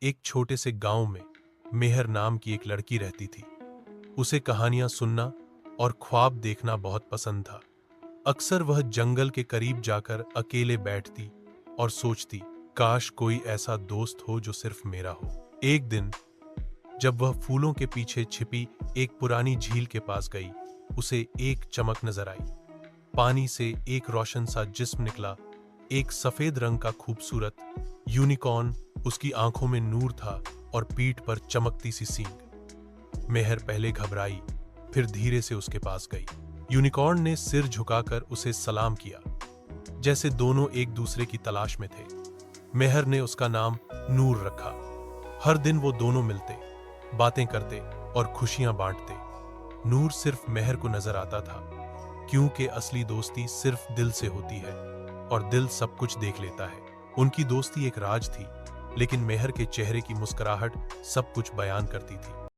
एक छोटे से गांव में मेहर नाम की एक लड़की रहती थी। उसे कहानियां सुनना और ख्वाब देखना बहुत पसंद था। अक्सर वह जंगल के करीब जाकर अकेले बैठती और सोचती, काश कोई ऐसा दोस्त हो जो सिर्फ मेरा हो। एक दिन जब वह फूलों के पीछे छिपी एक पुरानी झील के पास गई, उसे एक चमक नजर आई। पानी से एक रोशन सा जिस्म निकला, एक सफेद रंग का खूबसूरत यूनिकॉर्न। उसकी आंखों में नूर था और पीठ पर चमकती सी सींग। मेहर पहले घबराई, फिर धीरे से उसके पास गई। यूनिकॉर्न ने सिर झुकाकर उसे सलाम किया, जैसे दोनों एक दूसरे की तलाश में थे। मेहर ने उसका नाम नूर रखा। हर दिन वो दोनों मिलते, बातें करते और खुशियां बांटते। नूर सिर्फ मेहर को नजर आता था, क्योंकि असली दोस्ती सिर्फ दिल से होती है और दिल सब कुछ देख लेता है। उनकी दोस्ती एक राज थी, लेकिन मेहर के चेहरे की मुस्कुराहट सब कुछ बयान करती थी।